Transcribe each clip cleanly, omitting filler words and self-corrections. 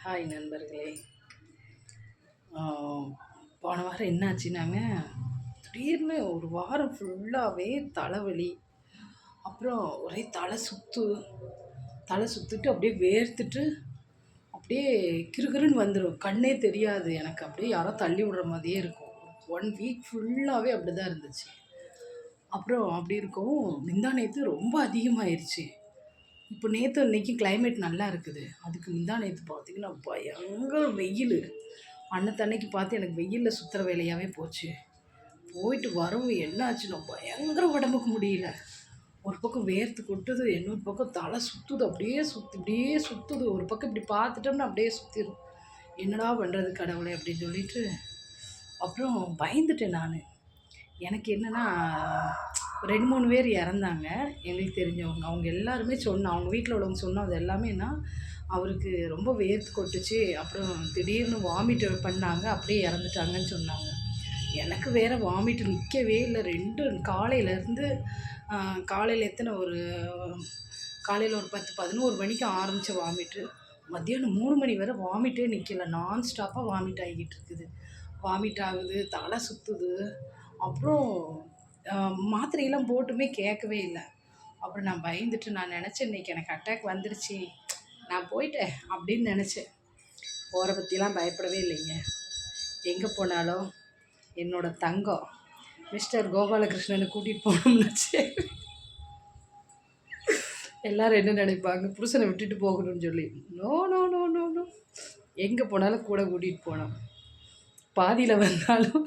Hi நண்பர்களே. போன வாரம் என்னாச்சுன்னாங்க, திடீர்னு ஒரு வாரம் ஃபுல்லாகவே தலைவலி, அப்புறம் ஒரே தலை சுற்றிட்டு அப்படியே வேர்த்துட்டு அப்படியே கிறுகிறுன்னு வந்துடும். கண்ணே தெரியாது எனக்கு. அப்படியே யாரோ தள்ளி விடுற மாதிரியே இருக்கும். 1 வீக் ஃபுல்லாகவே அப்படி தான் இருந்துச்சு. அப்புறம் அப்படி இருக்கவும் முந்தா நேற்று ரொம்ப அதிகமாயிருச்சு. இப்போ நேற்று இன்னைக்கு கிளைமேட் நல்லா இருக்குது. அதுக்கு முந்தா நேற்று பார்த்தீங்கன்னா பயங்கர வெயில். அன்னைக்கு பார்த்து எனக்கு வெயிலில் சுற்றுற வேலையாகவே போச்சு. போயிட்டு வரவும் என்ன ஆச்சுன்னா பயங்கர உடம்புக்கு முடியல. ஒரு பக்கம் வேர்த்து கொட்டுது, இன்னொரு பக்கம் தலை சுற்றுது. இப்படியே சுற்றுது. ஒரு பக்கம் இப்படி பார்த்துட்டோம்னா அப்படியே சுற்றிடும். என்னடா பண்ணுறது கடவுளே அப்படின்னு சொல்லிட்டு அப்புறம் பயந்துட்டேன் நான். எனக்கு என்னென்னா 2, 3 பேர் இறந்தாங்க எங்களுக்கு தெரிஞ்சவங்க. அவங்க எல்லாருமே அவங்க வீட்டில் உள்ளவங்க சொன்னது எல்லாமேனா, அவருக்கு ரொம்ப வேர்த்து கொட்டுச்சு, அப்புறம் திடீர்னு வாமிட் பண்ணாங்க, அப்படியே இறந்துட்டாங்கன்னு சொன்னாங்க. எனக்கு வேறு வாமிட்டு நிற்கவே இல்லை. காலையிலேருந்து காலையில் காலையில் ஒரு 10, 11 மணிக்கு ஆரம்பித்த வாமிட்டு மத்தியானம் 3 மணி வரை வாமிட்டே நிற்கலை. நான் ஸ்டாப்பாக வாமிட் ஆகிக்கிட்டு இருக்குது. வாமிட் ஆகுது, தலை சுற்றுது. அப்புறம் மாத்திரையெல்லாம் போட்டுமே கேட்கவே இல்லை. அப்புறம் நான் பயந்துட்டு நான் நினச்சேன், இன்றைக்கி எனக்கு அட்டாக் வந்துருச்சு, நான் போயிட்டேன் அப்படின்னு நினச்சேன். போகிற பற்றிலாம் பயப்படவே இல்லைங்க. எங்கே போனாலும் என்னோடய தங்கம் மிஸ்டர் கோபாலகிருஷ்ணனை கூட்டிகிட்டு போகணும்னுச்சு. எல்லோரும் என்ன நினைப்பாங்க, புருஷனை விட்டுட்டு போகணும்னு சொல்லி. No no no no no எங்கே போனாலும் கூட கூட்டிகிட்டு போகணும். பாதியில் வந்தாலும்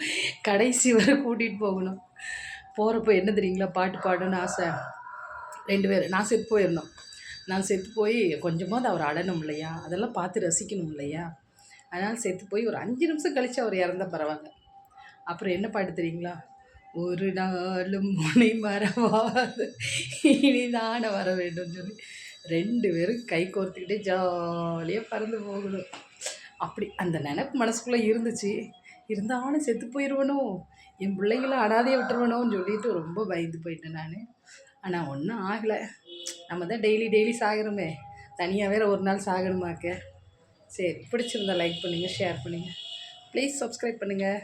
கடைசி வரை கூட்டிகிட்டு போகணும். போகிறப்போ என்ன தெரியுங்களா, பாட்டு பாடணும்னு ஆசை. 2 பேர் நான் செத்து போயிடணும். நான் செத்து போய் கொஞ்சமாவது அவர் அழணும் இல்லையா, அதெல்லாம் பார்த்து ரசிக்கணும் இல்லையா. அதனால் செத்து போய் ஒரு 5 நிமிஷம் கழித்து அவர் இறந்தால் பரவாயில்ல. அப்புறம் என்ன பாட்டு தெரியுங்களா, ஒரு நாளும் முனை மறவாது இனிதான வர வேண்டும் சொல்லி 2 பேரும் கை கோர்த்துக்கிட்டே ஜாலியாக பறந்து போகணும். அப்படி அந்த நினைப்பு மனசுக்குள்ளே இருந்துச்சு. இருந்தாலும் செத்து போயிடுவனோ, என் பிள்ளைகளை அனாதையை விட்டுருவனோன்னு சொல்லிட்டு ரொம்ப பயந்து போயிட்டேன் நான். ஆனால் ஒன்றும் ஆகலை. நம்ம தான் டெய்லி சாகிறோமே, தனியாக வேறு ஒரு நாள் சாகணுமாக்க. சரி, பிடிச்சிருந்தா லைக் பண்ணுங்கள், ஷேர் பண்ணுங்கள், ப்ளீஸ் சப்ஸ்கிரைப் பண்ணுங்கள்.